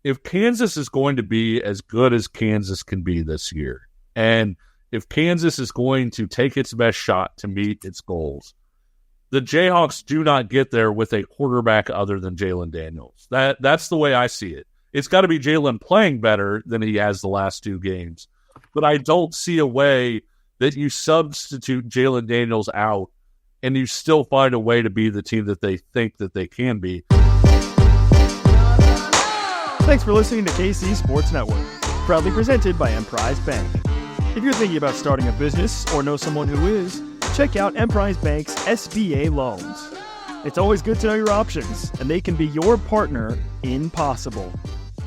if Kansas is going to be as good as Kansas can be this year, and if Kansas is going to take its best shot to meet its goals, the Jayhawks do not get there with a quarterback other than Jaylen Daniels. That's the way I see it. It's got to be Jaylen playing better than he has the last two games. But I don't see a way that you substitute Jaylen Daniels out and you still find a way to be the team that they think that they can be. Thanks for listening to KC Sports Network, proudly presented by Emprise Bank. If you're thinking about starting a business or know someone who is, check out Emprise Bank's SBA loans. It's always good to know your options, and they can be your partner in possible.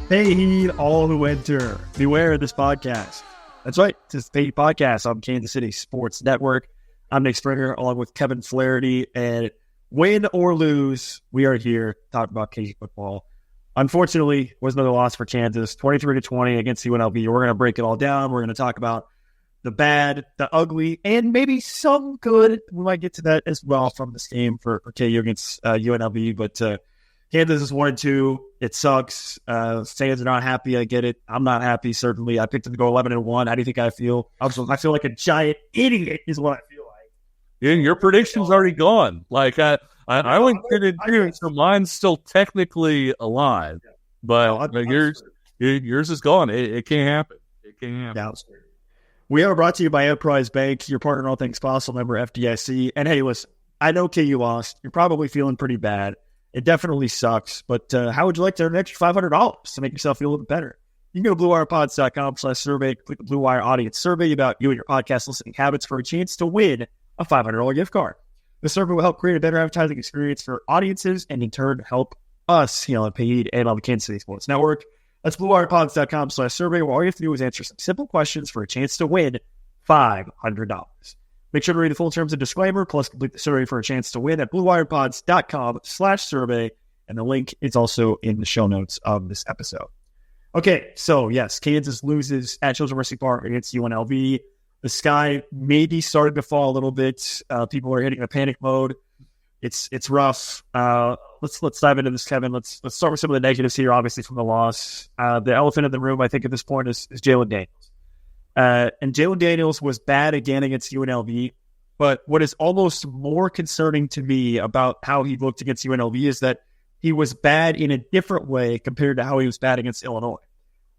Hey, heed all who enter. Beware of this podcast. That's right, it's a paid podcast on Kansas City Sports Network. I'm Nick Springer, along with Kevin Flaherty, and win or lose, we are here to talk about KC football. Unfortunately, it was another loss for Kansas, 23-20 against UNLV. We're going to break it all down. We're going to talk about the bad, the ugly, and maybe some good. We might get to that as well from this game for KU against UNLV. But Kansas is 1-2. It sucks. Fans are not happy. I get it. I'm not happy, certainly. I picked them to go 11-1. How do you think I feel? I feel like a giant idiot is what I feel like. Yeah, your prediction's already gone. Like, I went good, so mine's still technically alive. But yours is gone. It can't happen. It can't happen. Yeah, we are brought to you by Emprise Bank, your partner in all things possible, member FDIC. And hey, listen, I know KU lost. You're probably feeling pretty bad. It definitely sucks. But how would you like to earn an extra $500 to make yourself feel a little bit better? You can go to BlueWirePods.com/survey, click the Blue Wire audience survey about you and your podcast listening habits for a chance to win a $500 gift card. The survey will help create a better advertising experience for audiences and in turn help us, paid and on the Kansas City Sports Network. That's BlueWirePods.com/survey, where all you have to do is answer some simple questions for a chance to win $500. Make sure to read the full terms and disclaimer, plus complete the survey for a chance to win at BlueWirePods.com/survey, and the link is also in the show notes of this episode. Okay, so yes, Kansas loses at Children's Mercy Park against UNLV. The sky maybe started to fall a little bit. People are hitting a panic mode. It's rough. Let's dive into this, Kevin. Let's start with some of the negatives here, obviously, from the loss. The elephant in the room, I think, at this point is Jaylen Daniels. And Jaylen Daniels was bad again against UNLV. But what is almost more concerning to me about how he looked against UNLV is that he was bad in a different way compared to how he was bad against Illinois.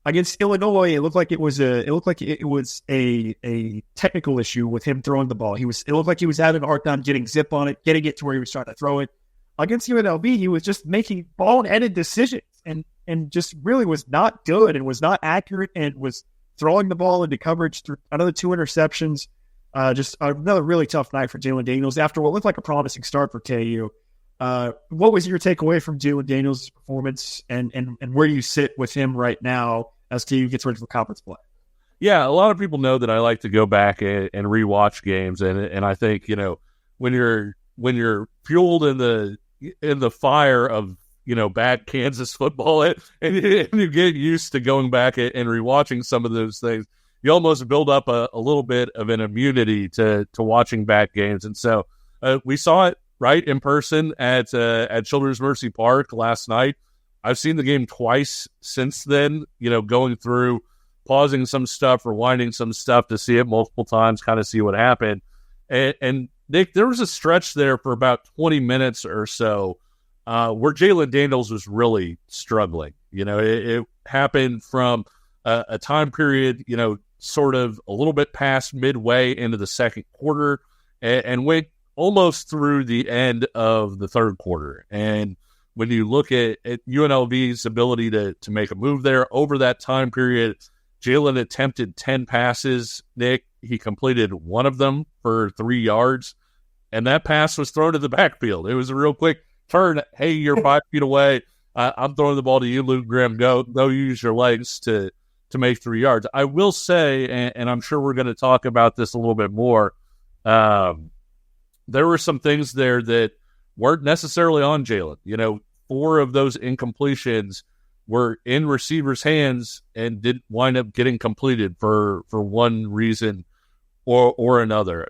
Against Illinois, it looked like it was a technical issue with him throwing the ball. It looked like he was having a hard time getting zip on it, getting it to where he was trying to throw it. Against UNLV, he was just making ball-headed decisions and just really was not good and was not accurate and was throwing the ball into coverage through another 2 interceptions. Just another really tough night for Jaylen Daniels after what looked like a promising start for KU. What was your takeaway from Jaylen Daniels' performance and where do you sit with him right now as KU gets ready for conference play? Yeah, a lot of people know that I like to go back and rewatch games, and I think when you're fueled in the fire of bad Kansas football and you get used to going back and rewatching some of those things, you almost build up a little bit of an immunity to watching bad games, and so we saw it right in person at Children's Mercy Park last night. I've seen the game twice since then, going through, pausing some stuff, rewinding some stuff to see it multiple times, kind of see what happened. And Nick, there was a stretch there for about 20 minutes or so where Jaylen Daniels was really struggling. It happened from a time period, sort of a little bit past midway into the second quarter and went almost through the end of the third quarter. And when you look at UNLV's ability to make a move there over that time period, Jaylen attempted 10 passes. Nick, he completed one of them for 3 yards, and that pass was thrown to the backfield. It was a real quick turn. Hey, you're 5 feet away. I'm throwing the ball to you, Luke Graham. Go use your legs to make 3 yards. I will say, and I'm sure we're going to talk about this a little bit more, there were some things there that weren't necessarily on Jaylen. 4 of those incompletions were in receivers' hands and didn't wind up getting completed for one reason or another.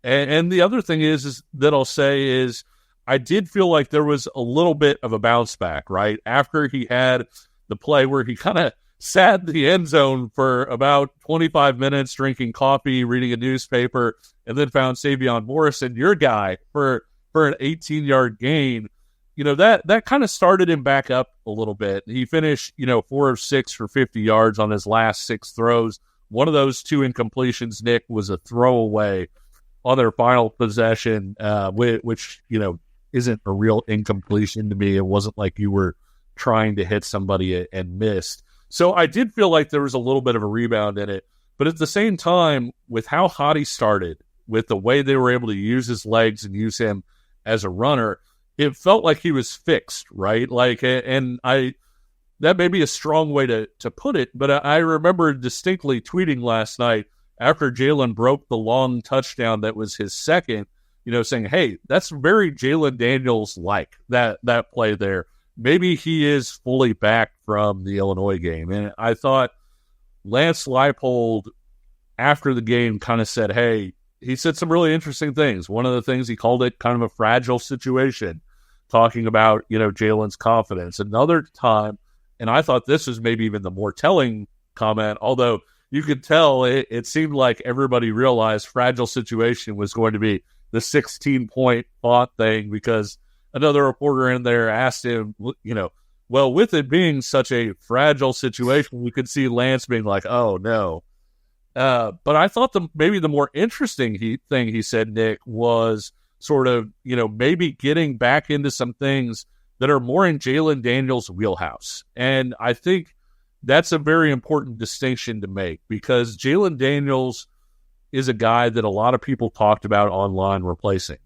And the other thing is that I'll say is I did feel like there was a little bit of a bounce back, right? After he had the play where he kind of sat in the end zone for about 25 minutes, drinking coffee, reading a newspaper, and then found Savion Morrison, your guy, for an 18-yard gain. That kind of started him back up a little bit. He finished, 4 of 6 for 50 yards on his last 6 throws. One of those 2 incompletions, Nick, was a throwaway on their final possession, which isn't a real incompletion to me. It wasn't like you were trying to hit somebody and missed. So I did feel like there was a little bit of a rebound in it. But at the same time, with how hot he started, with the way they were able to use his legs and use him as a runner, it felt like he was fixed, right? That may be a strong way to put it, but I remember distinctly tweeting last night after Jaylen broke the long touchdown that was his second, saying, hey, that's very Jaylen Daniels-like, that play there. Maybe he is fully back from the Illinois game. And I thought Lance Leipold, after the game, kind of said, hey, he said some really interesting things. One of the things, he called it kind of a fragile situation, talking about, Jaylen's confidence. Another time, and I thought this was maybe even the more telling comment, although you could tell it seemed like everybody realized fragile situation was going to be the 16-point font thing, because another reporter in there asked him, well, with it being such a fragile situation, we could see Lance being like, oh, no. But I thought maybe the more interesting thing he said, Nick, was sort of, maybe getting back into some things that are more in Jaylen Daniels' wheelhouse. And I think that's a very important distinction to make, because Jaylen Daniels is a guy that a lot of people talked about online replacing,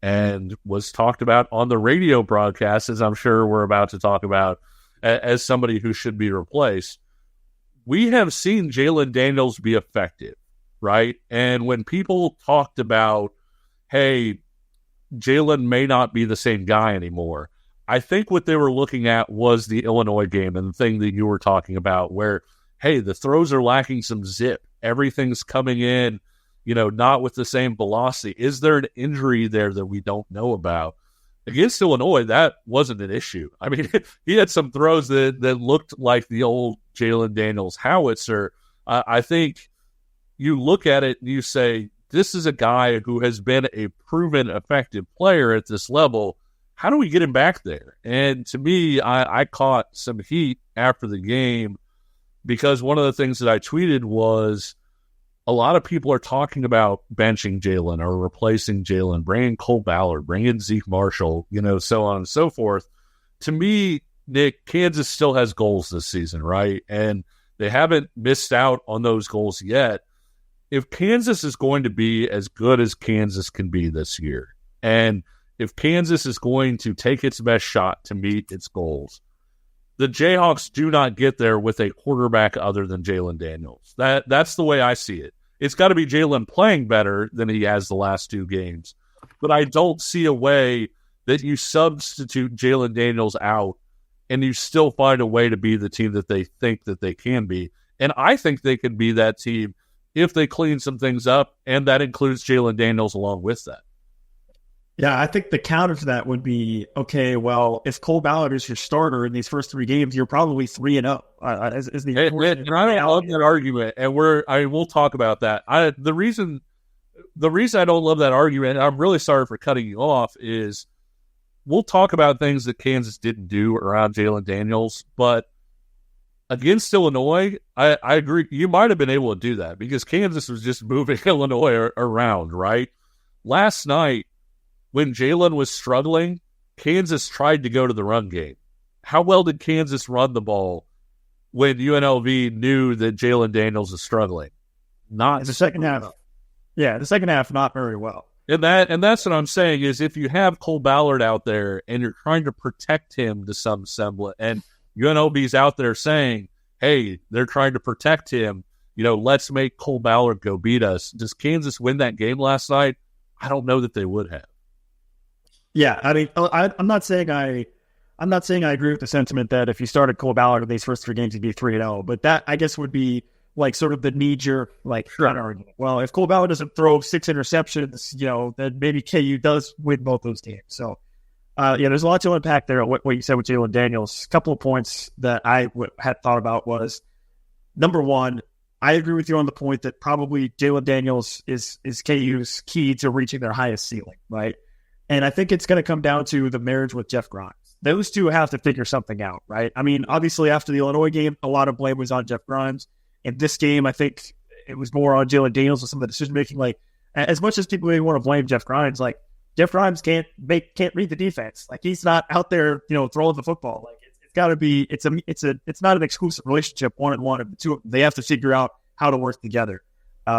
and was talked about on the radio broadcast, as I'm sure we're about to talk about, as somebody who should be replaced. We have seen Jaylen Daniels be effective, right? And when people talked about, hey, Jaylen may not be the same guy anymore, I think what they were looking at was the Illinois game and the thing that you were talking about where, hey, the throws are lacking some zip. Everything's coming in, not with the same velocity. Is there an injury there that we don't know about? Against Illinois, that wasn't an issue. I mean, he had some throws that looked like the old Jaylen Daniels howitzer. I think you look at it and you say, this is a guy who has been a proven effective player at this level. How do we get him back there? And to me, I caught some heat after the game, because one of the things that I tweeted was, a lot of people are talking about benching Jaylen or replacing Jaylen, bringing Cole Ballard, bringing Zeke Marshall, so on and so forth. To me, Nick, Kansas still has goals this season, right? And they haven't missed out on those goals yet. If Kansas is going to be as good as Kansas can be this year, and if Kansas is going to take its best shot to meet its goals, the Jayhawks do not get there with a quarterback other than Jaylen Daniels. That's the way I see it. It's got to be Jaylen playing better than he has the last 2 games. But I don't see a way that you substitute Jaylen Daniels out and you still find a way to be the team that they think that they can be. And I think they can be that team if they clean some things up, and that includes Jaylen Daniels along with that. Yeah, I think the counter to that would be, okay, well, if Cole Ballard is your starter in these first 3 games, you're probably 3-0. And I don't love that argument, and we'll talk about that. The reason I don't love that argument, and I'm really sorry for cutting you off, is we'll talk about things that Kansas didn't do around Jaylen Daniels, but against Illinois, I agree. You might have been able to do that because Kansas was just moving Illinois around, right? Last night, when Jaylen was struggling, Kansas tried to go to the run game. How well did Kansas run the ball when UNLV knew that Jaylen Daniels is struggling? Not in the second half. Yeah, the second half, not very well. And that's what I'm saying is, if you have Cole Ballard out there and you're trying to protect him to some semblance, and UNLV's out there saying, hey, they're trying to protect him, let's make Cole Ballard go beat us. Does Kansas win that game last night? I don't know that they would have. Yeah, I mean, I'm not saying I agree with the sentiment that if you started Cole Ballard in these first 3 games, he'd be 3-0. But that, I guess, would be like sort of the knee-jerk, argument. Well, if Cole Ballard doesn't throw 6 interceptions, then maybe KU does win both those games. So There's a lot to unpack there. What you said with Jaylen Daniels. A couple of points that I had thought about was, number one, I agree with you on the point that probably Jaylen Daniels is KU's key to reaching their highest ceiling, right? And I think it's going to come down to the marriage with Jeff Grimes. Those two have to figure something out, right? I mean, obviously after the Illinois game, a lot of blame was on Jeff Grimes. In this game, I think it was more on Jaylen Daniels with some of the decision making. Like, as much as people may want to blame Jeff Grimes, like Jeff Grimes can't read the defense. Like, he's not out there, throwing the football. Like, it's got to be. It's not an exclusive relationship, one-on-one of the two. They have to figure out how to work together.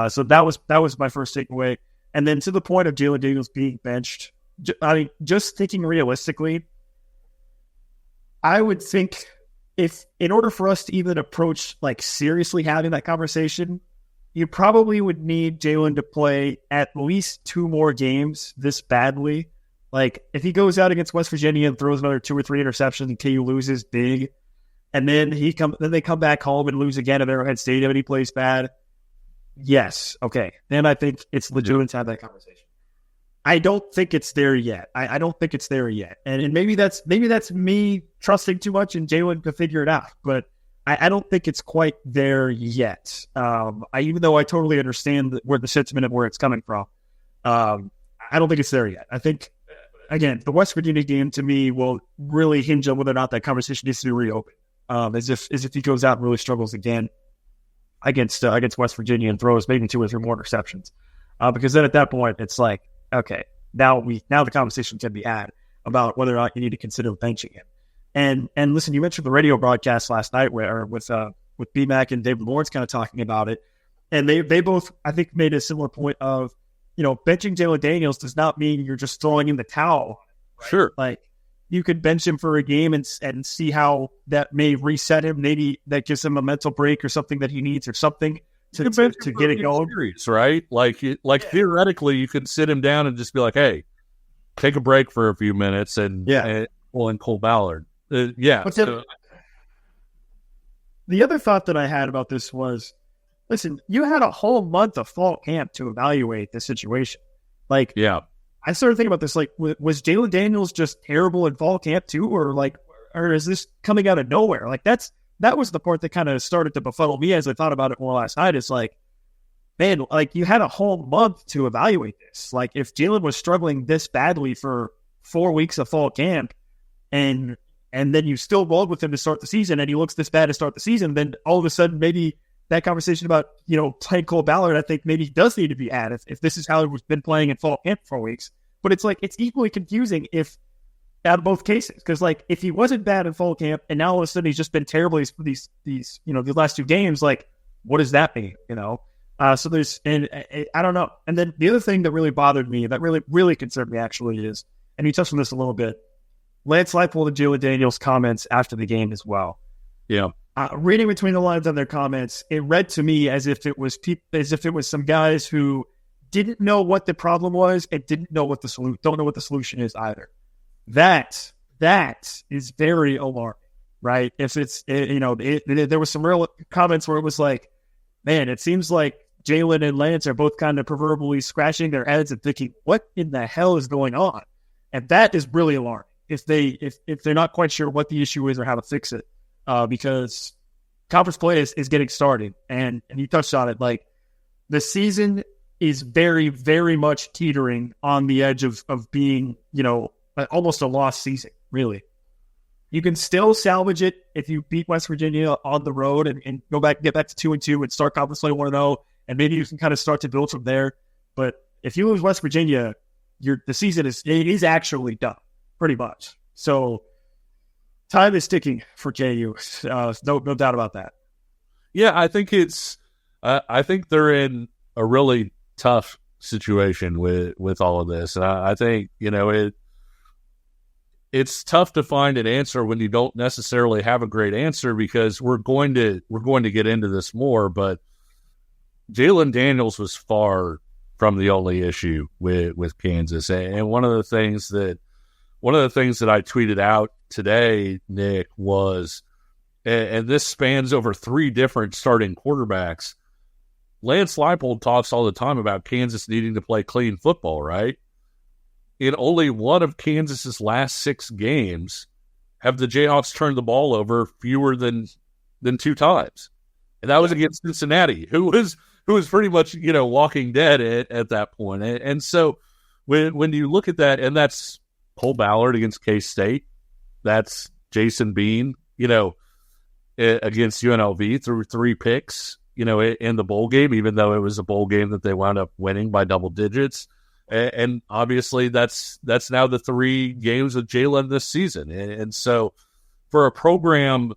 So that was my first takeaway. And then to the point of Jaylen Daniels being benched, I mean, just thinking realistically, I would think if in order for us to even approach like seriously having that conversation, you probably would need Jaylen to play at least 2 more games this badly. Like, if he goes out against West Virginia and throws another 2 or 3 interceptions and KU loses big, and then they come back home and lose again at Arrowhead Stadium and he plays bad, yes, okay. Then I think it's legitimate to have that conversation. I don't think it's there yet. I don't think it's there yet. And maybe that's me trusting too much in Jaylen to figure it out. But I don't think it's quite there yet. Even though I totally understand where the sentiment and where it's coming from, I don't think it's there yet. I think, again, the West Virginia game to me will really hinge on whether or not that conversation needs to be reopened. As if he goes out and really struggles again against West Virginia and throws maybe 2 or 3 more interceptions. Because then at that point, it's like, okay, now the conversation can be had about whether or not you need to consider benching him. And listen, you mentioned the radio broadcast last night with BMAC and David Lawrence kind of talking about it, and they both, I think, made a similar point of, benching Jaylen Daniels does not mean you're just throwing in the towel. Right? Sure, like you could bench him for a game and see how that may reset him. Maybe that gives him a mental break or something that he needs or something to get it going. Series, right? Theoretically, you could sit him down and just be like, "Hey, take a break for a few minutes and pull in Cole Ballard." But the other thought that I had about this was, listen, you had a whole month of fall camp to evaluate the situation. Like, I started thinking about this. Like, was Jaylen Daniels just terrible in fall camp too, or is this coming out of nowhere? Like, that was the part that kind of started to befuddle me as I thought about it more last night. It's like, man, like you had a whole month to evaluate this. Like, if Jaylen was struggling this badly for 4 weeks of fall camp, and then you still rolled with him to start the season, and he looks this bad to start the season, then all of a sudden maybe that conversation about, playing Cole Ballard, I think maybe does need to be added if this is how he's been playing in fall camp for 4 weeks. But it's like, it's equally confusing out of both cases. Because, like, if he wasn't bad in fall camp and now all of a sudden he's just been terrible for these the last 2 games, like, what does that mean? So there's, and I don't know. And then the other thing that really bothered me, that really, really concerned me actually is, and you touched on this a little bit, Lance Leipold and Jaylen Daniels' comments after the game as well. Yeah. Reading between the lines on their comments, it read to me as if it was some guys who didn't know what the problem was and didn't know don't know what the solution is either. That is very alarming, right? If it's there was some real comments where it was like, man, it seems like Jaylen and Lance are both kind of proverbially scratching their heads and thinking, what in the hell is going on? And that is really alarming. If they're not quite sure what the issue is or how to fix it, because conference play is getting started, and you touched on it. Like, the season is very, very much teetering on the edge of being, almost a lost season. Really, you can still salvage it if you beat West Virginia on the road and get back to 2-2 and start conference play 1-0, and maybe you can kind of start to build from there. But if you lose West Virginia, the season is actually done. Pretty much. So time is ticking for KU. No doubt about that. Yeah, I think I think they're in a really tough situation with all of this. And I think, it's tough to find an answer when you don't necessarily have a great answer, because we're going to get into this more, but Jaylen Daniels was far from the only issue with Kansas. And one of the things that I tweeted out today, Nick, was, and this spans over 3 different starting quarterbacks, Lance Leipold talks all the time about Kansas needing to play clean football, right? in only one of Kansas's last 6 games have the Jayhawks turned the ball over fewer than 2 times. And that was against Cincinnati, who was pretty much, walking dead at that point. And so when you look at that, and that's Cole Ballard against K-State, that's Jason Bean, against UNLV through 3 picks, in the bowl game, even though it was a bowl game that they wound up winning by double digits. And obviously that's now the 3 games of Jaylen this season. And so for a program,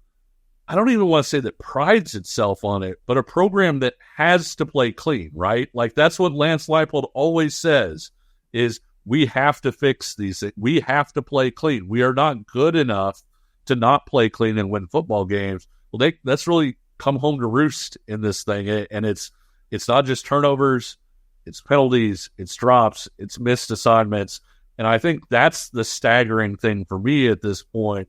I don't even want to say that prides itself on it, but a program that has to play clean, right? Like that's what Lance Leipold always says is we have to fix these things. We have to play clean. We are not good enough to not play clean and win football games. Well, that's really come home to roost in this thing. And it's not just turnovers, it's penalties, it's drops, it's missed assignments. And I think that's the staggering thing for me at this point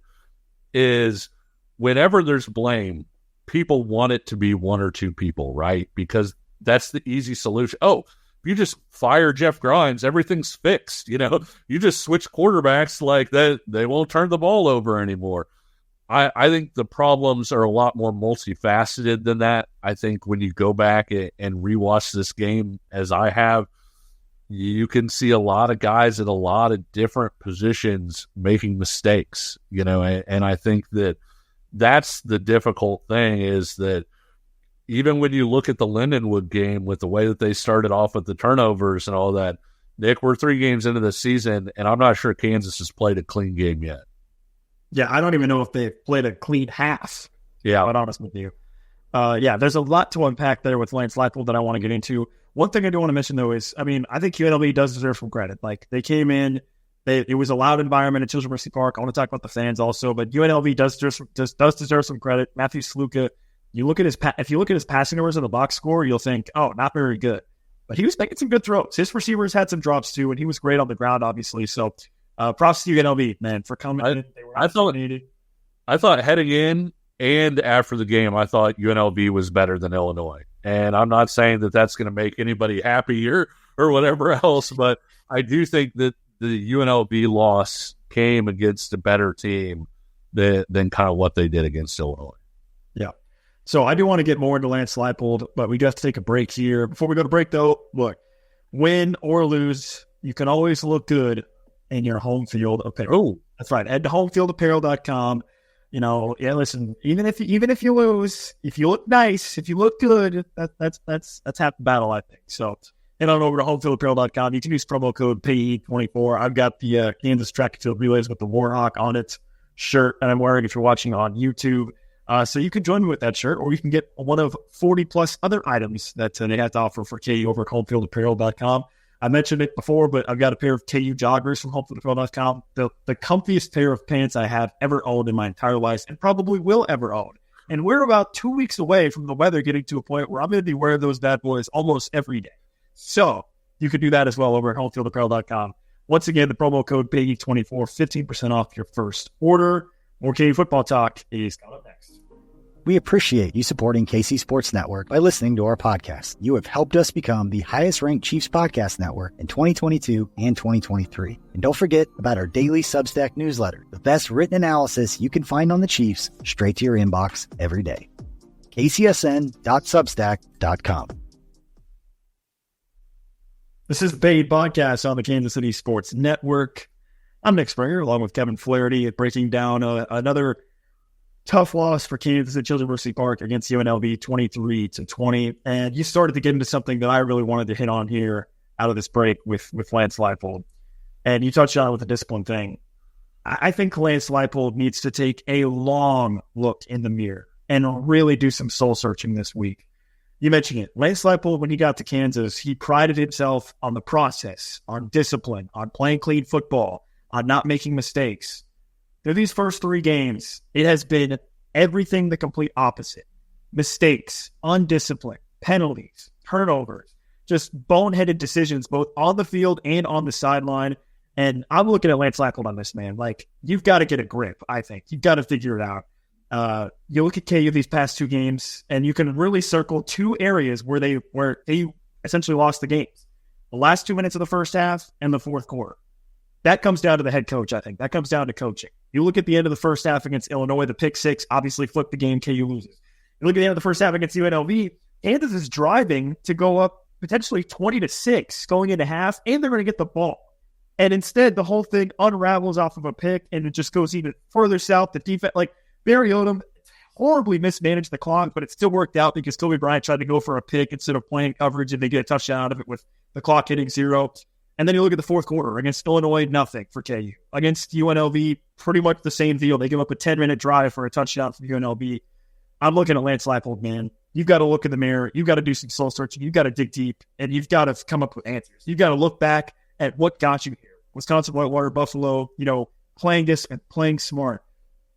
is whenever there's blame, people want it to be 1 or 2 people, right? Because that's the easy solution. Oh, if you just fire Jeff Grimes, everything's fixed. You just switch quarterbacks like that, they won't turn the ball over anymore. I think the problems are a lot more multifaceted than that. I think when you go back and rewatch this game, as I have, you can see a lot of guys at a lot of different positions making mistakes, and I think that's the difficult thing is that even when you look at the Lindenwood game with the way that they started off with the turnovers and all that, Nick, we're 3 games into the season, and I'm not sure Kansas has played a clean game yet. Yeah, I don't even know if they've played a clean half. Yeah. To be honest with you. There's a lot to unpack there with Lance Leipold that I want to get into. One thing I do want to mention, though, is, I think UNLV does deserve some credit. Like, they came in, it was a loud environment at Children's Mercy Park. I want to talk about the fans also, but UNLV does deserve some credit. Matthew Sluka, if you look at his passing numbers in the box score, you'll think, oh, not very good. But he was making some good throws. His receivers had some drops, too, and he was great on the ground, obviously. So, props to UNLV, man, for coming in. They were I thought heading in and after the game, I thought UNLV was better than Illinois. And I'm not saying that that's going to make anybody happy or whatever else, but I do think that the UNLV loss came against a better team than kind of what they did against Illinois. Yeah. So I do want to get more into Lance Leipold, but we do have to take a break here. Before we go to break, though, look, win or lose, you can always look good in your home field apparel. Oh, that's right. Head to homefieldapparel.com. Listen, even if you lose, if you look nice, if you look good, that's half the battle, I think. So head on over to homefieldapparel.com. You can use promo code PE24. I've got the Kansas track and field relays with the Warhawk on it shirt that I'm wearing if you're watching on YouTube. So you can join me with that shirt, or you can get one of 40 plus other items that they have to offer for KU over at homefieldapparel.com. I mentioned it before, but I've got a pair of KU joggers from homefieldapparel.com, the comfiest pair of pants I have ever owned in my entire life and probably will ever own. And we're about 2 weeks away from the weather getting to a point where I'm going to be wearing those bad boys almost every day. So you can do that as well over at homefieldapparel.com. Once again, the promo code PEGI24, 15% off your first order. More KU football talk is coming up next. We appreciate you supporting KC Sports Network by listening to our podcast. You have helped us become the highest-ranked Chiefs podcast network in 2022 and 2023. And don't forget about our daily Substack newsletter, the best written analysis you can find on the Chiefs straight to your inbox every day. kcsn.substack.com. This is the paid podcast on the Kansas City Sports Network. I'm Nick Springer, along with Kevin Flaherty, breaking down another tough loss for Kansas at Children's Mercy Park against UNLV 23-20. And you started to get into something that I really wanted to hit on here out of this break with Lance Leipold. And you touched on it with the discipline thing. I think Lance Leipold needs to take a long look in the mirror and really do some soul searching this week. You mentioned it. Lance Leipold, when he got to Kansas, he prided himself on the process, on discipline, on playing clean football, on not making mistakes. Through these first 3 games, it has been everything the complete opposite. Mistakes, undisciplined, penalties, turnovers, just boneheaded decisions both on the field and on the sideline. And I'm looking at Lance Leipold on this, man. Like, you've got to get a grip, I think. You've got to figure it out. You look at KU these past 2 games, and you can really circle 2 areas where they essentially lost the games. The last 2 minutes of the first half and the fourth quarter. That comes down to the head coach, I think. That comes down to coaching. You look at the end of the first half against Illinois, the pick six obviously flipped the game, KU loses. You look at the end of the first half against UNLV, Kansas is driving to go up potentially 20-6 going into half, and they're going to get the ball. And instead, the whole thing unravels off of a pick, and it just goes even further south. The defense, like Barry Odom, horribly mismanaged the clock, but it still worked out because Kobe Bryant tried to go for a pick instead of playing coverage, and they get a touchdown out of it with the clock hitting 0. And then you look at the fourth quarter. Against Illinois, nothing for KU. Against UNLV, pretty much the same deal. They give up a 10-minute drive for a touchdown from UNLV. I'm looking at Lance Leipold, man. You've got to look in the mirror. You've got to do some soul searching. You've got to dig deep, and you've got to come up with answers. You've got to look back at what got you here. Wisconsin, Whitewater, Buffalo, playing this and playing smart.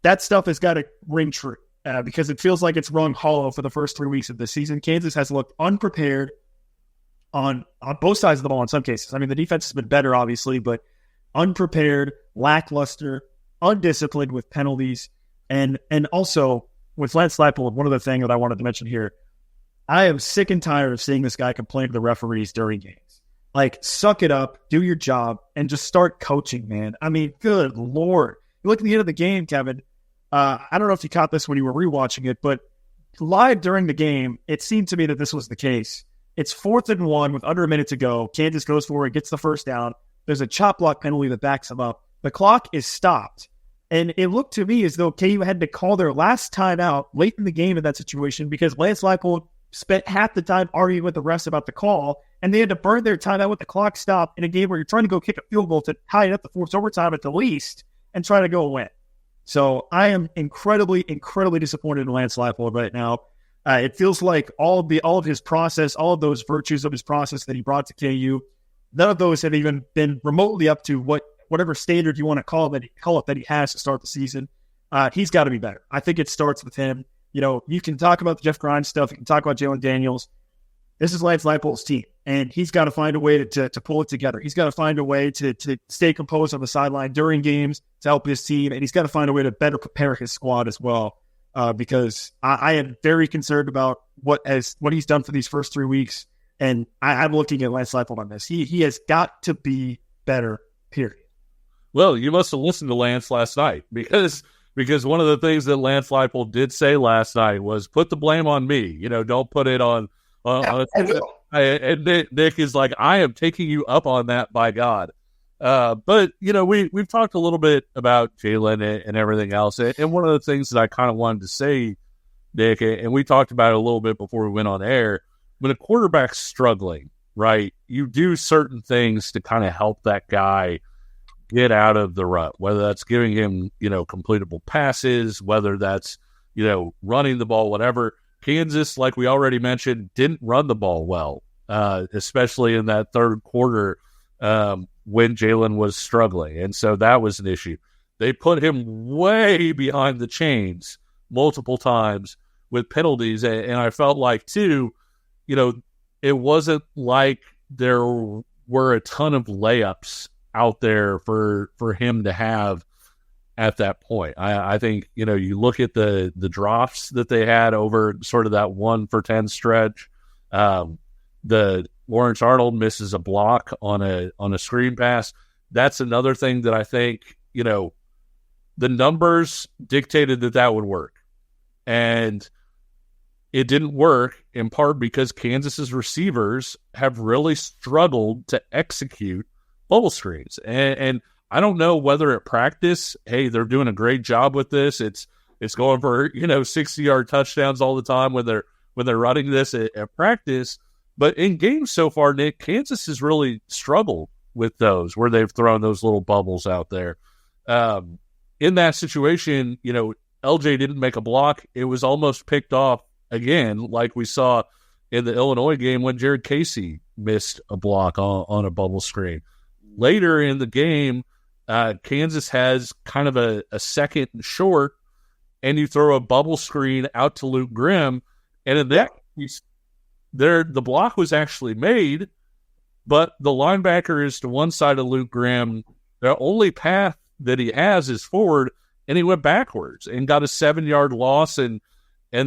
That stuff has got to ring true because it feels like it's rung hollow for the first 3 weeks of the season. Kansas has looked unprepared on both sides of the ball in some cases. I mean, the defense has been better, obviously, but unprepared, lackluster, undisciplined with penalties, and also with Lance Leipold. One other thing that I wanted to mention here, I am sick and tired of seeing this guy complain to the referees during games. Like, suck it up, do your job, and just start coaching, man. I mean, good Lord. You look at the end of the game, Kevin. I don't know if you caught this when you were rewatching it, but live during the game, it seemed to me that this was the case. It's 4th and 1 with under a minute to go. Kansas goes for it, gets the first down. There's a chop block penalty that backs them up. The clock is stopped. And it looked to me as though KU had to call their last timeout late in the game in that situation because Lance Leipold spent half the time arguing with the refs about the call, and they had to burn their timeout with the clock stopped in a game where you're trying to go kick a field goal to tie it up the fourth overtime at the least and try to go win. So I am incredibly, incredibly disappointed in Lance Leipold right now. It feels like all of his process, all of those virtues of his process that he brought to KU, none of those have even been remotely up to whatever standard you want to call it that he has to start the season. He's got to be better. I think it starts with him. You can talk about the Jeff Grimes stuff. You can talk about Jaylen Daniels. This is Lance Leipold's team, and he's got to find a way to pull it together. He's got to find a way to stay composed on the sideline during games to help his team, and he's got to find a way to better prepare his squad as well. Because I am very concerned about what he's done for these first 3 weeks, and I'm looking at Lance Leipold on this. He has got to be better, period. Well, you must have listened to Lance last night because one of the things that Lance Leipold did say last night was put the blame on me. Don't put it on and Nick is like, I am taking you up on that, by God. But we've talked a little bit about Jaylen and everything else. And one of the things that I kind of wanted to say, Nick, and we talked about it a little bit before we went on air, when a quarterback's struggling, right, you do certain things to kind of help that guy get out of the rut, whether that's giving him, completable passes, whether that's, running the ball, whatever. Kansas, like we already mentioned, didn't run the ball well, especially in that third quarter when Jaylen was struggling. And so that was an issue. They put him way behind the chains multiple times with penalties. And I felt like, too, it wasn't like there were a ton of layups out there for him to have at that point. I think, you look at the drops that they had over sort of that 1 for 10 stretch. The Lawrence Arnold misses a block on a screen pass. That's another thing that I think, the numbers dictated that would work. And it didn't work in part because Kansas's receivers have really struggled to execute bubble screens. And I don't know whether at practice, hey, they're doing a great job with this. It's going for 60-yard touchdowns all the time when they're running this at practice. But in games so far, Nick, Kansas has really struggled with those where they've thrown those little bubbles out there. In that situation, LJ didn't make a block. It was almost picked off again, like we saw in the Illinois game when Jared Casey missed a block on a bubble screen. Later in the game, Kansas has kind of a second and short, and you throw a bubble screen out to Luke Grimm, and in that case, the block was actually made, but the linebacker is to one side of Luke Grimm. The only path that he has is forward, and he went backwards and got a 7-yard loss, and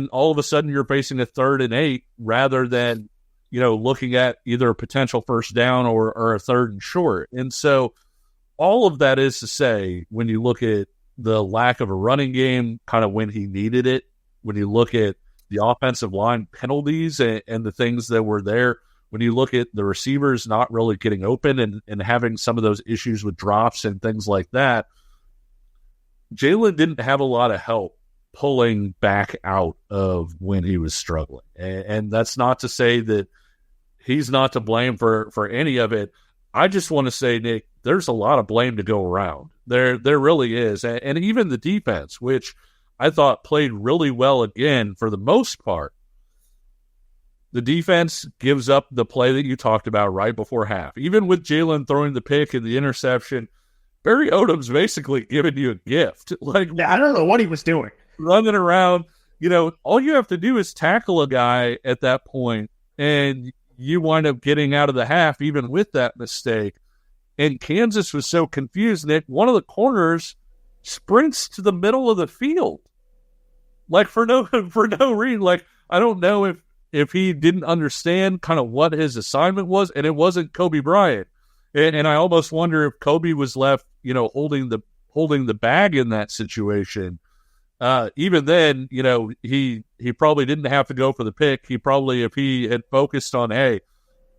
all of a sudden you're facing a 3rd and 8 rather than looking at either a potential first down or a 3rd and short. And so all of that is to say, when you look at the lack of a running game, kind of when he needed it, when you look at the offensive line penalties and the things that were there, when you look at the receivers not really getting open and having some of those issues with drops and things like that, Jaylen didn't have a lot of help pulling back out of when he was struggling. And that's not to say that he's not to blame for any of it. I just want to say, Nick, there's a lot of blame to go around. There really is. And even the defense, which I thought played really well again for the most part. The defense gives up the play that you talked about right before half. Even with Jaylen throwing the pick and the interception, Barry Odom's basically giving you a gift. Like, I don't know what he was doing. Running around, all you have to do is tackle a guy at that point, and you wind up getting out of the half even with that mistake. And Kansas was so confused, Nick, one of the corners sprints to the middle of the field. Like, for no reason. Like, I don't know if he didn't understand kind of what his assignment was, and it wasn't Kobe Bryant. And I almost wonder if Kobe was left, holding the bag in that situation. Even then, he probably didn't have to go for the pick. He probably, if he had focused on, hey,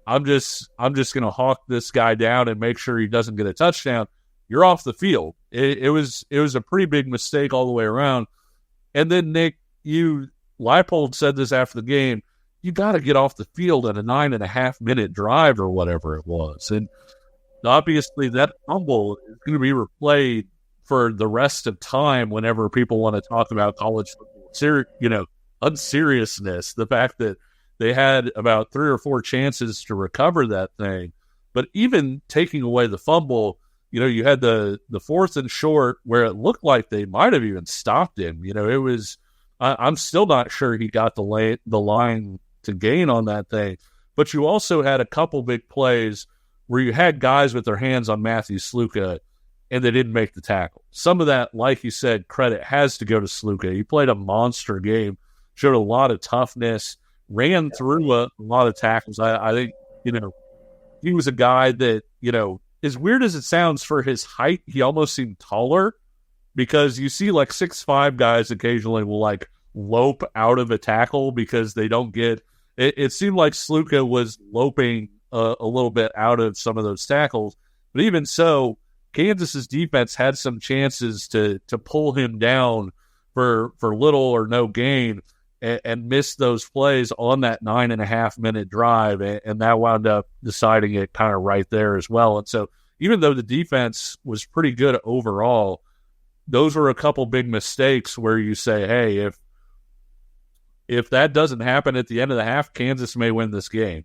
I'm just going to hawk this guy down and make sure he doesn't get a touchdown, you're off the field. It was a pretty big mistake all the way around. And then, Nick, Leipold said this after the game, you got to get off the field at a 9.5-minute drive or whatever it was. And obviously that fumble is going to be replayed for the rest of time whenever people want to talk about college football, unseriousness, the fact that they had about 3 or 4 chances to recover that thing. But even taking away the fumble, you had the 4th and short where it looked like they might have even stopped him. It was, I'm still not sure he got the line to gain on that thing. But you also had a couple big plays where you had guys with their hands on Matthew Sluka and they didn't make the tackle. Some of that, like you said, credit has to go to Sluka. He played a monster game, showed a lot of toughness, ran through a lot of tackles. I think, he was a guy that, as weird as it sounds for his height, he almost seemed taller, because you see like 6'5" guys occasionally will like lope out of a tackle because they don't get it. It seemed like Sluka was loping a little bit out of some of those tackles. But even so, Kansas's defense had some chances to pull him down for little or no gain and missed those plays on that 9.5-minute drive. And that wound up deciding it kind of right there as well. And so even though the defense was pretty good overall, those were a couple big mistakes where you say, hey, if that doesn't happen at the end of the half, Kansas may win this game.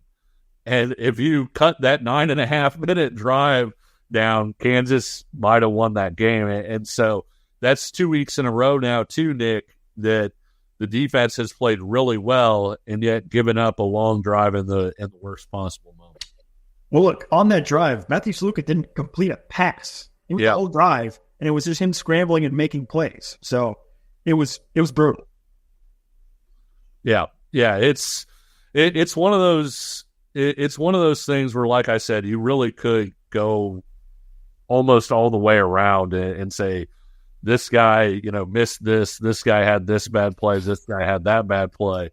And if you cut that 9.5-minute drive down, Kansas might have won that game. And so that's 2 weeks in a row now, too, Nick, that the defense has played really well and yet given up a long drive in the worst possible moment. Well, look, on that drive, Matthew Sluka didn't complete a pass. It was the whole drive, and it was just him scrambling and making plays. So it was brutal. Yeah. It's one of those. It's one of those things where, like I said, you really could go almost all the way around and say, this guy, missed this guy had this bad play, this guy had that bad play.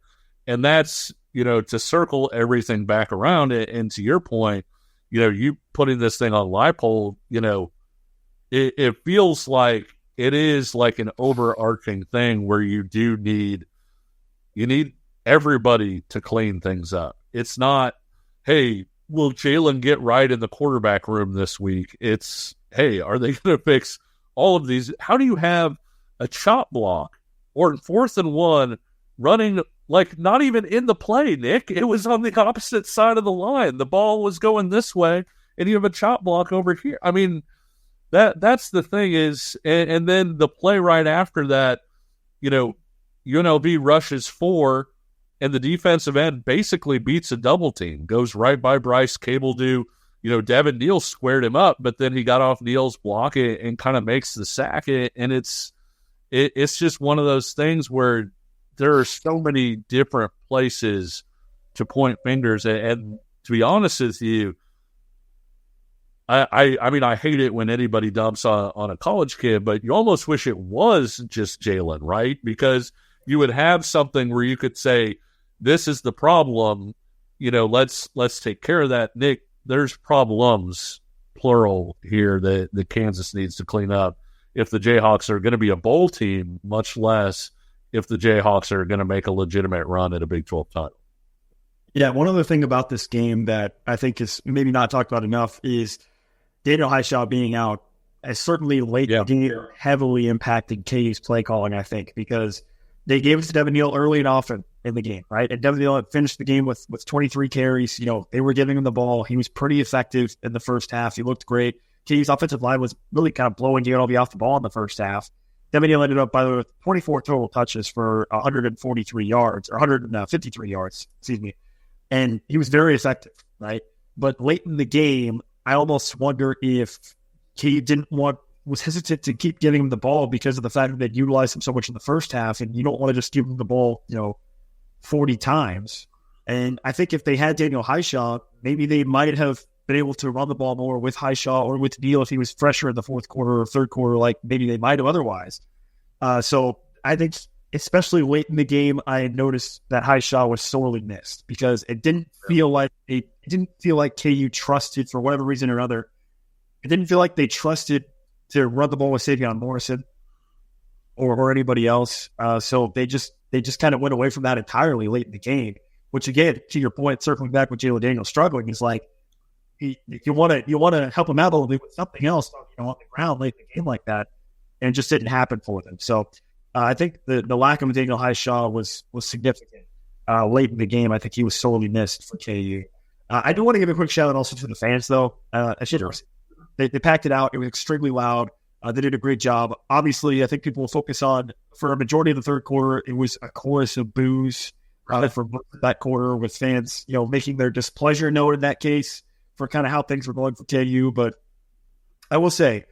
And that's, to circle everything back around it. And to your point, you putting this thing on Leipold, it feels like it is like an overarching thing where you need everybody to clean things up. It's not, hey, will Jaylen get right in the quarterback room this week? It's, hey, are they going to fix all of these? How do you have a chop block or 4th and 1 running like not even in the play, Nick? It was on the opposite side of the line. The ball was going this way, and you have a chop block over here. I mean, that's the thing is, and then the play right after that, UNLV rushes 4, and the defensive end basically beats a double team, goes right by Bryce Cabledew. Devin Neal squared him up, but then he got off Neal's block and kind of makes the sack. And it's just one of those things where there are so many different places to point fingers. And to be honest with you, I mean, I hate it when anybody dumps on a college kid, but you almost wish it was just Jaylen, right? Because you would have something where you could say, this is the problem, let's take care of that. Nick, there's problems, plural here, that Kansas needs to clean up if the Jayhawks are going to be a bowl team, much less if the Jayhawks are going to make a legitimate run at a Big 12 title. Yeah, one other thing about this game that I think is maybe not talked about enough is Daniel Highshaw being out has certainly late in the game heavily impacted KU's play calling, I think, because they gave it to Devin Neal early and often in the game, right? And Devin Neal had finished the game with 23 carries. They were giving him the ball. He was pretty effective in the first half. He looked great. KU's offensive line was really kind of blowing UNLV off the ball in the first half. Devin Neal ended up, by the way, with 24 total touches for 143 yards, or 153 yards, excuse me. And he was very effective, right? But late in the game, I almost wonder if he was hesitant to keep giving him the ball because of the fact that they utilized him so much in the first half, and you don't want to just give him the ball, 40 times. And I think if they had Daniel Highshaw, maybe they might have been able to run the ball more with Highshaw or with Neal if he was fresher in the fourth quarter or third quarter, like maybe they might have otherwise. So I think, especially late in the game, I had noticed that Highshaw was sorely missed because it didn't feel like KU trusted, for whatever reason or other. It didn't feel like they trusted to run the ball with Savion Morrison or anybody else. So they just kind of went away from that entirely late in the game. Which again, to your point, circling back with Jaylen Daniels struggling, is like you want to help him out a little bit with something else, on the ground late in the game like that, and it just didn't happen for them. So. I think the lack of Daniel Highshaw was significant late in the game. I think he was sorely missed for KU. I do want to give a quick shout out also to the fans, though. They packed it out. It was extremely loud. They did a great job. Obviously, I think people will focus on, for a majority of the third quarter, it was a chorus of boos for that quarter, with fans, making their displeasure known in that case for kind of how things were going for KU. But I will say,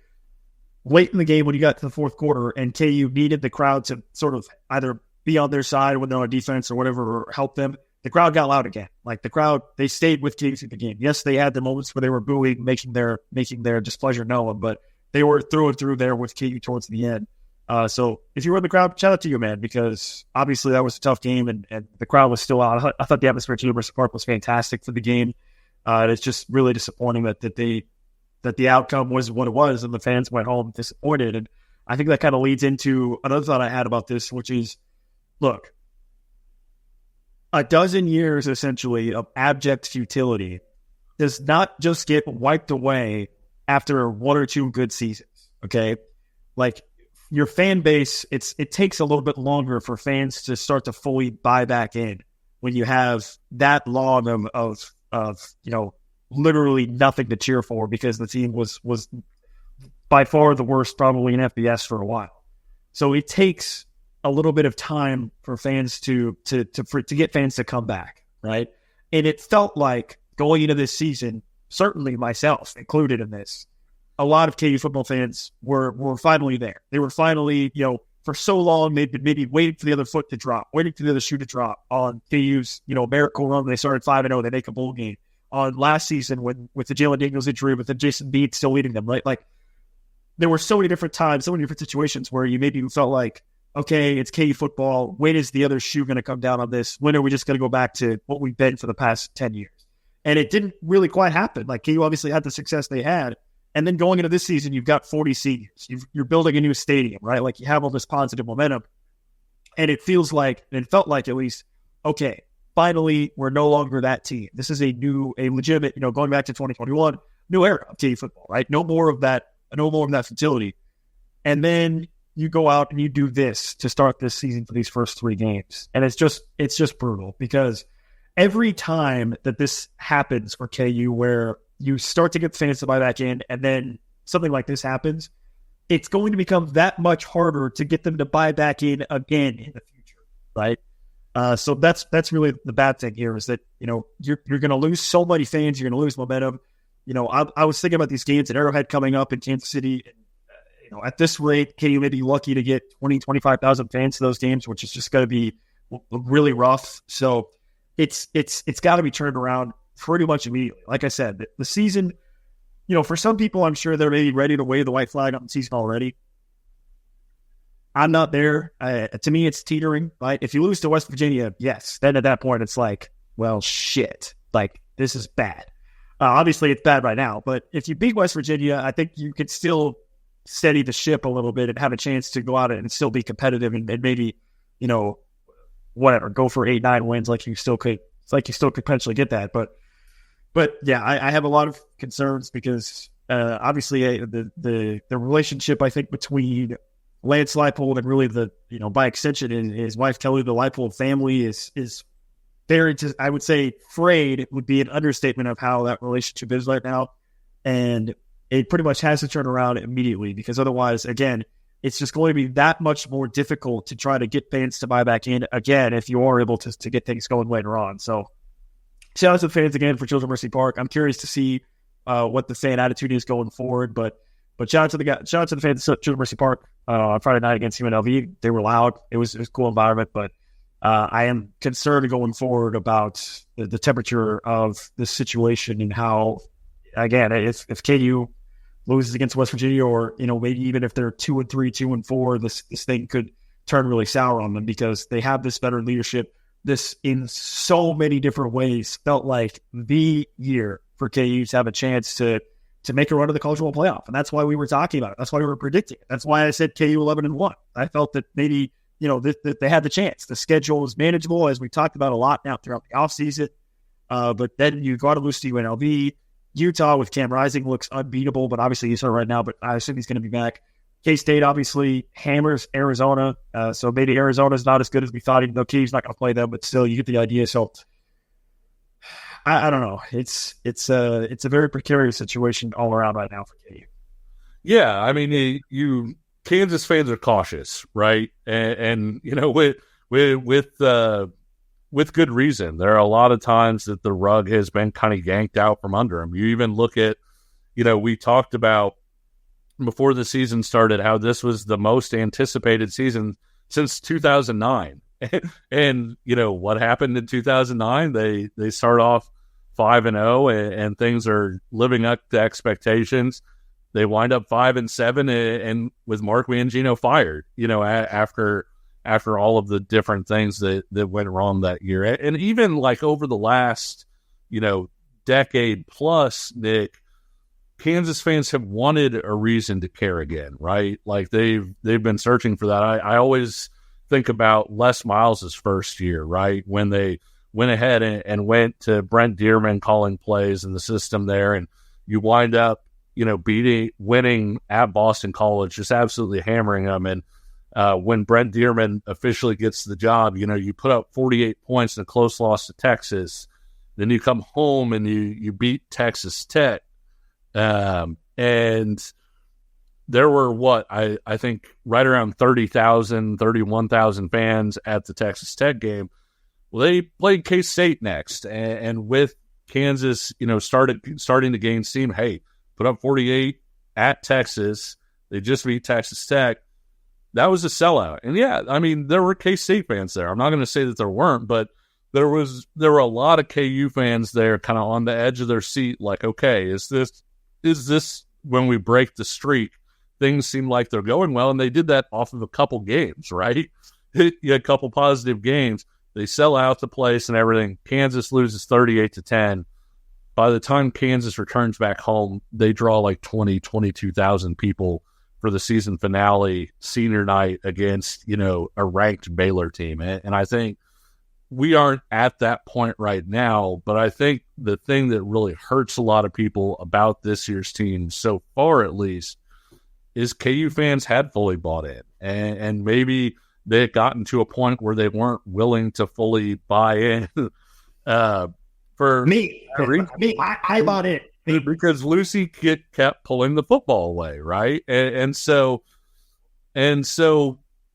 late in the game, when you got to the fourth quarter and KU needed the crowd to sort of either be on their side when they're on defense or whatever, or help them, the crowd got loud again. Like the crowd, they stayed with KU through the game. Yes, they had the moments where they were booing, making their displeasure known, but they were through and through there with KU towards the end. So if you were in the crowd, shout out to you, man, because obviously that was a tough game and the crowd was still out. I thought the atmosphere at University Park was fantastic for the game. It's just really disappointing that the outcome was what it was, and the fans went home disappointed. And I think that kind of leads into another thought I had about this, which is, look, a dozen years essentially of abject futility does not just get wiped away after one or two good seasons, okay? Like, your fan base, it takes a little bit longer for fans to start to fully buy back in when you have that long of literally nothing to cheer for, because the team was by far the worst probably in FBS for a while. So it takes a little bit of time for fans to get fans to come back, right? And it felt like going into this season, certainly myself included in this, a lot of KU football fans were finally there. They were finally, for so long they'd been maybe waiting for the other foot to drop, waiting for the other shoe to drop on KU's, miracle run. They started 5-0, they make a bowl game. On last season with the Jaylen Daniels injury, with the Jason Beat still leading them, right? Like, there were so many different times, so many different situations where you maybe felt like, okay, it's KU football. When is the other shoe going to come down on this? When are we just going to go back to what we've been for the past 10 years? And it didn't really quite happen. Like, KU obviously had the success they had. And then going into this season, you've got 40 seniors. You're building a new stadium, right? Like, you have all this positive momentum. And it felt like at least, okay, finally, we're no longer that team. This is a legitimate, going back to 2021, new era of KU football, right? No more of that futility. And then you go out and you do this to start this season for these first three games. And it's just brutal, because every time that this happens for KU, where you start to get fans to buy back in, and then something like this happens, it's going to become that much harder to get them to buy back in again in the future, right? So that's really the bad thing here, is that, you're going to lose so many fans, you're going to lose momentum. I was thinking about these games at Arrowhead coming up in Kansas City, and, at this rate, KU may be lucky to get 20, 25,000 fans to those games, which is just going to be really rough. So it's got to be turned around pretty much immediately. Like I said, the season, for some people, I'm sure they're maybe ready to wave the white flag on the season already. I'm not there. To me, it's teetering, right? If you lose to West Virginia, yes. Then at that point, it's like, well, shit. Like, this is bad. Obviously, it's bad right now. But if you beat West Virginia, I think you could still steady the ship a little bit and have a chance to go out and still be competitive and maybe, whatever, go for 8-9 wins like you still could. It's like you still could potentially get that. But yeah, I have a lot of concerns because obviously the relationship, I think, between Lance Leipold and really by extension, his wife Kelly, the Leipold family is very, I would say, frayed would be an understatement of how that relationship is right now. And it pretty much has to turn around immediately because otherwise, again, it's just going to be that much more difficult to try to get fans to buy back in again if you are able to get things going later on. So shout out to the fans again for Children's Mercy Park. I'm curious to see what the fan attitude is going forward, but shout out to the fans at Children's Mercy Park on Friday night against UNLV. They were loud. It was a cool environment, but I am concerned going forward about the temperature of this situation and how, again, if KU loses against West Virginia, or maybe even if they're 2-3, 2-4, this thing could turn really sour on them because they have this veteran leadership. This, in so many different ways, felt like the year for KU to have a chance to make a run of the college football playoff, and that's why we were talking about it. That's why we were predicting it. That's why I said KU 11-1. I felt that maybe that they had the chance. The schedule was manageable, as we talked about a lot now throughout the offseason. But then you got to lose to UNLV. Utah with Cam Rising looks unbeatable, but obviously he's hurt right now, but I assume he's going to be back. K-State obviously hammers Arizona, so maybe Arizona's not as good as we thought, even though KU's not going to play them, but still you get the idea. So I don't know. It's a very precarious situation all around right now for KU. Yeah, I mean, Kansas fans are cautious, right? And with good reason. There are a lot of times that the rug has been kind of yanked out from under them. You even look at, we talked about before the season started how this was the most anticipated season since 2009. And what happened in 2009? They start off 5-0 and things are living up to expectations. They wind up 5-7 and with Mark Mangino fired, after all of the different things that went wrong that year. And even like over the last, decade plus, Nick, Kansas fans have wanted a reason to care again, right? Like they've been searching for that. I always think about Les Miles' first year, right? When they went ahead and went to Brent Dearman calling plays in the system there, and you wind up, winning at Boston College, just absolutely hammering them. And when Brent Dearman officially gets the job, you put up 48 points in a close loss to Texas. Then you come home and you beat Texas Tech. And there were I think right around 30,000, 31,000 fans at the Texas Tech game. Well, they played K-State next, and with Kansas, starting to gain steam. Hey, put up 48 at Texas. They just beat Texas Tech. That was a sellout. And yeah, I mean, there were K-State fans there. I'm not going to say that there weren't, but there were a lot of KU fans there kind of on the edge of their seat, like, okay, is this when we break the streak? Things seem like they're going well, and they did that off of a couple games, right? A couple positive games. They sell out the place and everything. Kansas loses 38-10. By the time Kansas returns back home, they draw like 22,000 people for the season finale, senior night against, a ranked Baylor team. And I think we aren't at that point right now, but I think the thing that really hurts a lot of people about this year's team, so far at least, is KU fans had fully bought in. And maybe they had gotten to a point where they weren't willing to fully buy in. For me, I bought it. Because Lucy kept pulling the football away, right? And so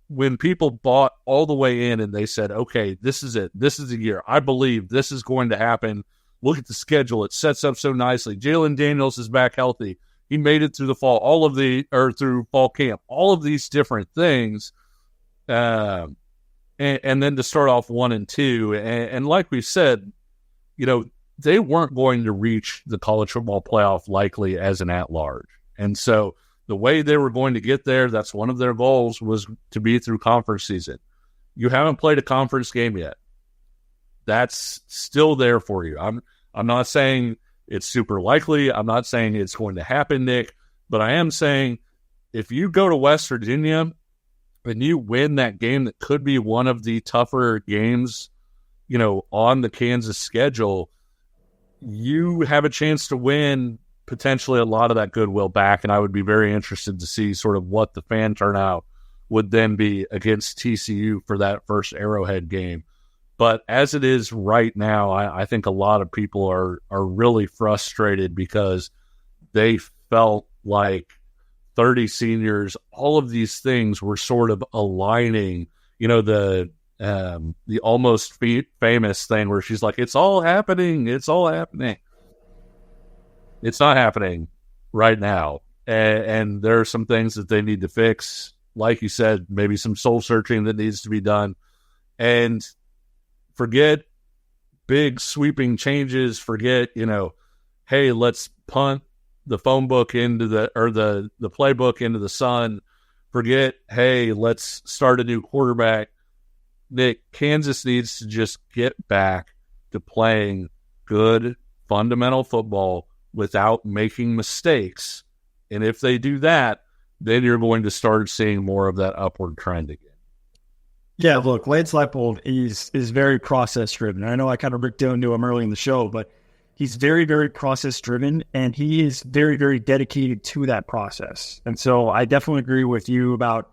when people bought all the way in and they said, okay, this is it. This is the year. I believe this is going to happen. Look at the schedule. It sets up so nicely. Jaylen Daniels is back healthy. He made it through the fall, through fall camp, all of these different things. And then to start off 1-2. And like we said, they weren't going to reach the college football playoff likely as an at-large. And so the way they were going to get there, that's one of their goals, was to be through conference season. You haven't played a conference game yet. That's still there for you. I'm not saying it's super likely. I'm not saying it's going to happen, Nick, but I am saying if you go to West Virginia and you win that game that could be one of the tougher games, on the Kansas schedule, you have a chance to win potentially a lot of that goodwill back, and I would be very interested to see sort of what the fan turnout would then be against TCU for that first Arrowhead game. But as it is right now, I think a lot of people are really frustrated because they felt like 30 seniors, all of these things were sort of aligning, the almost famous thing where she's like, it's all happening. It's all happening. It's not happening right now. And there are some things that they need to fix. Like you said, maybe some soul searching that needs to be done. And forget big sweeping changes. Forget, hey, let's punt the phone book into the playbook into the sun. Forget, hey, let's start a new quarterback. Nick, Kansas needs to just get back to playing good fundamental football without making mistakes. And if they do that, then you're going to start seeing more of that upward trend again. Yeah, look, Lance Leipold is very process-driven. I know I kind of ripped into him early in the show, but he's very, very process-driven, and he is very, very dedicated to that process. And so I definitely agree with you about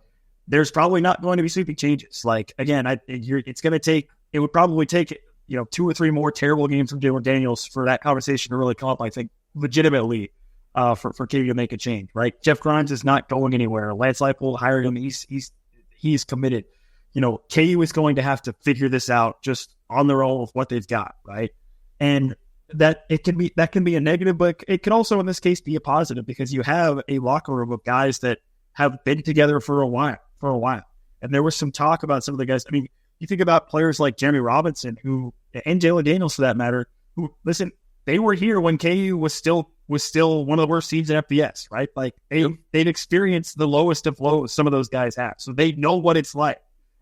there's probably not going to be sweeping changes. Like, again, it would probably take 2 or 3 more terrible games from Jaylen Daniels for that conversation to really come up, I think, legitimately for KU to make a change, right? Jeff Grimes is not going anywhere. Lance Leipold hired him. He's committed. KU is going to have to figure this out just on their own with what they've got, right? And that can be a negative, but it can also, in this case, be a positive because you have a locker room of guys that have been together for a while. And there was some talk about some of the guys. I mean, you think about players like Jeremy Robinson, and Jaylen Daniels for that matter, who, listen, they were here when KU was still one of the worst teams in FBS, right? Like they'd experienced the lowest of lows some of those guys have. So they know what it's like.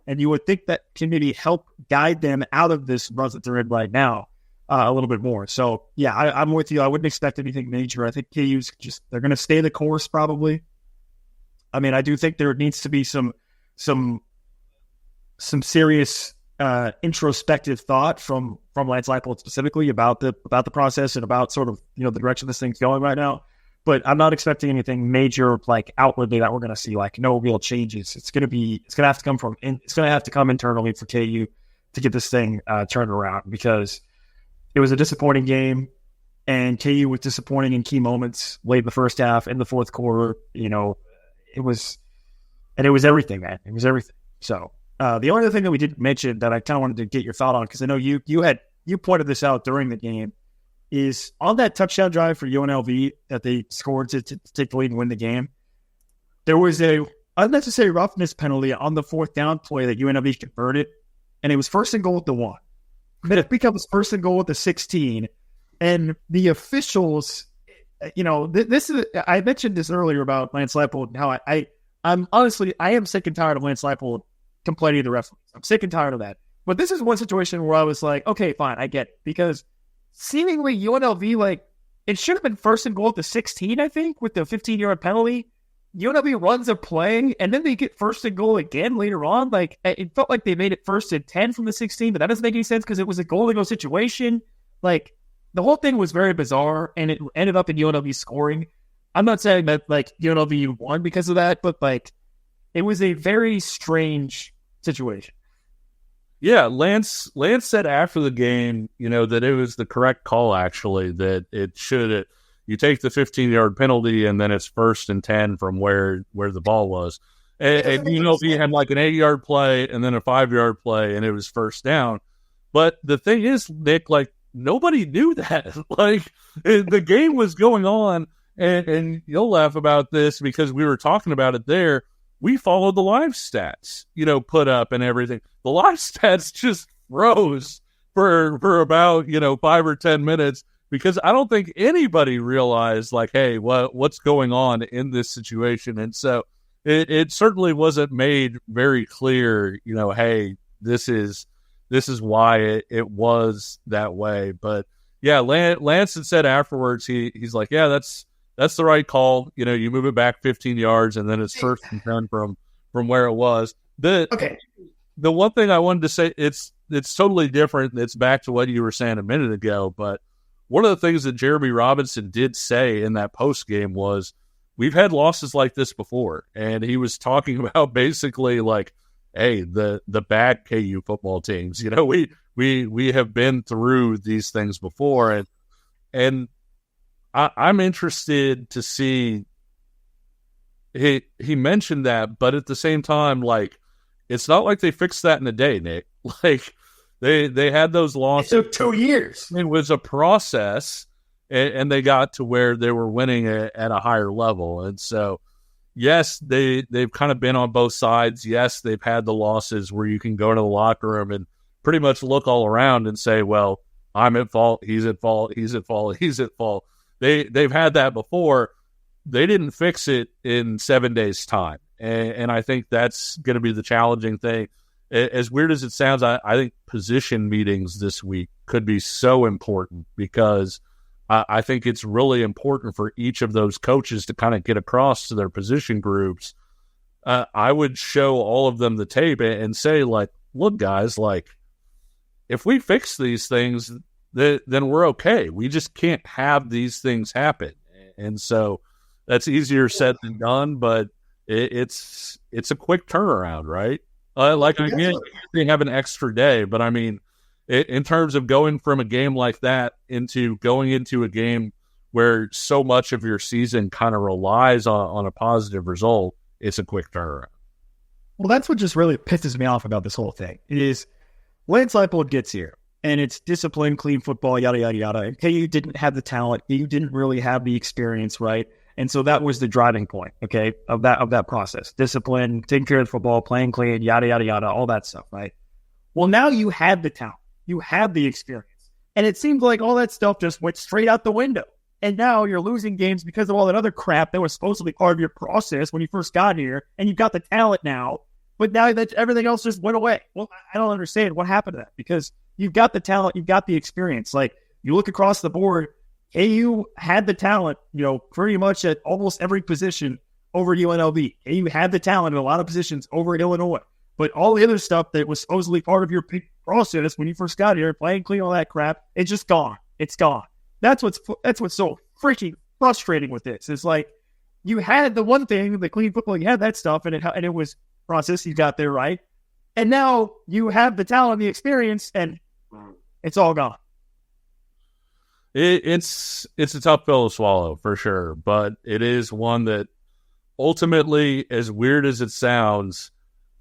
And you would think that can maybe help guide them out of this run that they're in right now a little bit more. So, yeah, I'm with you. I wouldn't expect anything major. I think KU's they're going to stay the course probably. I mean, I do think there needs to be some serious introspective thought from Lance Leipold specifically about the process and about sort of the direction this thing's going right now. But I'm not expecting anything major like outwardly that we're going to see like no real changes. It's going to have to come internally for KU to get this thing turned around because it was a disappointing game and KU was disappointing in key moments late in the first half, in the fourth quarter. It was everything, man. It was everything. So the only other thing that we didn't mention that I kind of wanted to get your thought on, because I know you pointed this out during the game, is on that touchdown drive for UNLV that they scored to take the lead and win the game. There was a unnecessary roughness penalty on the 4th down play that UNLV converted, and it was 1st and goal at the 1. Then it becomes 1st and goal at the 16, and the officials, this is, I mentioned this earlier about Lance Leipold and how I'm honestly, I am sick and tired of Lance Leipold complaining to the referees. I'm sick and tired of that. But this is one situation where I was like, okay, fine, I get it, because seemingly UNLV, it should have been 1st and goal at the 16, I think, with the 15-yard penalty. UNLV runs a play, and then they get 1st and goal again later on. It felt like they made it 1st and 10 from the 16, but that doesn't make any sense because it was a goal-to-go situation. The whole thing was very bizarre, and it ended up in UNLV scoring. I'm not saying that, UNLV won because of that, but, it was a very strange situation. Yeah, Lance said after the game, that it was the correct call, actually, that it should you take the 15-yard penalty and then it's 1st and 10 from where the ball was. And UNLV had an 8-yard play and then a 5-yard play and it was 1st down. But the thing is, Nick, nobody knew that. The game was going on, and you'll laugh about this because we were talking about it there. We followed the live stats, put up and everything. The live stats just froze for about 5 or 10 minutes, because I don't think anybody realized, like, hey, what's going on in this situation. And so it certainly wasn't made very clear, hey, this is why it was that way. But yeah, Lance had said afterwards, he's like, yeah, that's the right call. You move it back 15 yards and then it's first and 10 from where it was. The one thing I wanted to say, it's totally different. It's back to what you were saying a minute ago. But one of the things that Jeremy Robinson did say in that post game was, we've had losses like this before. And he was talking about basically like, hey, the bad KU football teams, we have been through these things before. And I'm interested to see, he mentioned that, but at the same time, like, it's not like they fixed that in a day, Nick. Like, they had those losses. It took 2 years. It was a process, and they got to where they were winning at a higher level. And so, yes, they've kind of been on both sides. Yes, they've had the losses where you can go to the locker room and pretty much look all around and say, well, I'm at fault, he's at fault, he's at fault, he's at fault. They've had that before. They didn't fix it in 7 days' time. And I think that's going to be the challenging thing. As weird as it sounds, I think position meetings this week could be so important, because I think it's really important for each of those coaches to kind of get across to their position groups. I would show all of them the tape and say, like, look, guys, like, if we fix these things, then we're okay. We just can't have these things happen. And so that's easier said than done, but it's a quick turnaround, right? Again, they have an extra day, but I mean, in terms of going from a game like that into going into a game where so much of your season kind of relies on a positive result, it's a quick turnaround. Well, that's what just really pisses me off about this whole thing. It is Lance Leipold gets here, and it's discipline, clean football, yada, yada, yada. KU didn't have the talent. KU didn't really have the experience, right? And so that was the driving point, okay, of that process. Discipline, taking care of the football, playing clean, yada, yada, yada, all that stuff, right? Well, now you have the talent. You have the experience. And it seems like all that stuff just went straight out the window. And now you're losing games because of all that other crap that was supposed to be part of your process when you first got here. And you've got the talent now. But now that everything else just went away. Well, I don't understand what happened to that, because you've got the talent, you've got the experience. Like, you look across the board, KU had the talent, pretty much at almost every position over UNLV. KU had the talent in a lot of positions over at Illinois. But all the other stuff that was supposedly part of your process when you first got here, playing clean, all that crap, it's just gone. It's gone. That's what's so freaking frustrating with this. It's like, you had the one thing, the clean football, you had that stuff, and it was process, you got there right. And now you have the talent, the experience, and it's all gone. It's a tough pill to swallow, for sure, but it is one that ultimately, as weird as it sounds,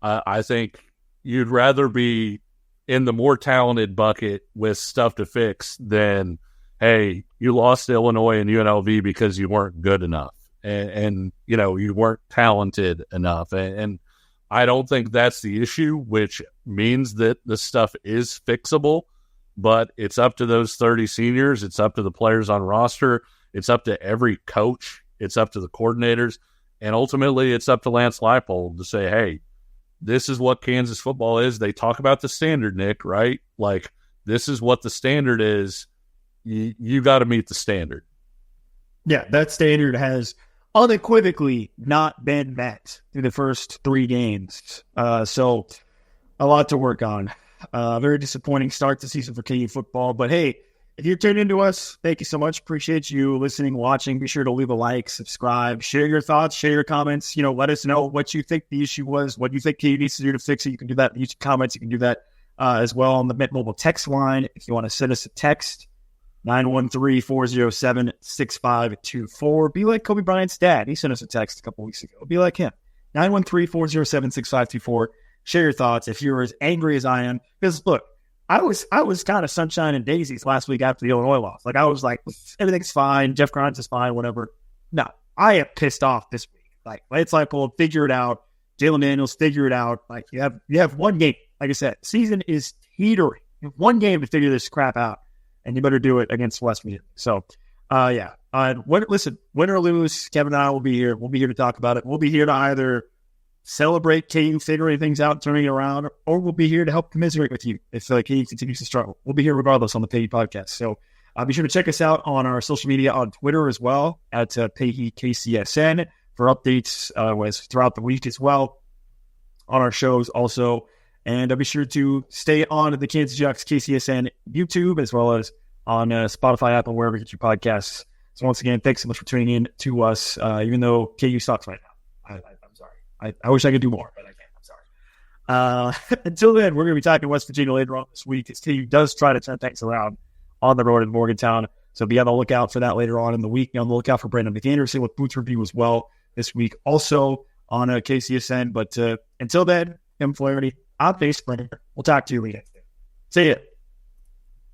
I think you'd rather be in the more talented bucket with stuff to fix than, hey, you lost to Illinois and UNLV because you weren't good enough and you weren't talented enough. And I don't think that's the issue, which means that the stuff is fixable. But it's up to those 30 seniors. It's up to the players on roster. It's up to every coach. It's up to the coordinators. And ultimately, it's up to Lance Leipold to say, hey, this is what Kansas football is. They talk about the standard, Nick, right? Like, this is what the standard is. You got to meet the standard. Yeah, that standard has unequivocally not been met through the first 3 games. So a lot to work on. Very disappointing start to season for KU football. But hey, if you're tuned into us, thank you so much. Appreciate you listening, watching. Be sure to leave a like, subscribe, share your thoughts, share your comments. Let us know what you think the issue was, what you think KU needs to do to fix it. You can do that in the YouTube comments. You can do that as well on the Mint Mobile text line. If you want to send us a text, 913-407-6524. Be like Kobe Bryant's dad. He sent us a text a couple weeks ago. Be like him. 913-407-6524. Share your thoughts if you're as angry as I am. Because look, I was kind of sunshine and daisies last week after the Illinois loss. Like, I was like, everything's fine. Jeff Grimes is fine, whatever. No, I am pissed off this week. Like, Lance Leipold, figure it out. Jaylen Daniels, figure it out. Like, you have one game. Like I said, season is teetering. one game to figure this crap out, and you better do it against West Virginia. So, listen, win or lose, Kevin and I will be here. We'll be here to talk about it. We'll be here to either celebrate KU figuring things out, turning it around, or we'll be here to help commiserate with you if KU continues to struggle. We'll be here regardless on the Payheat Podcast. So be sure to check us out on our social media on Twitter as well at Payheat KCSN for updates throughout the week as well on our shows also. And be sure to stay on the Kansas Jayhawks KCSN YouTube as well as on Spotify, Apple, wherever you get your podcasts. So once again, thanks so much for tuning in to us, even though KU sucks right now. I'm sorry. I wish I could do more, but I can't. I'm sorry. Until then, we're going to be talking West Virginia later on this week as KU does try to turn things around on the road in Morgantown. So be on the lookout for that later on in the week. Be on the lookout for Brandon McAnderson with Boots Review as well this week, also on KCSN. But until then, Kevin Flaherty, I'm Springer. We'll talk to you later. See ya.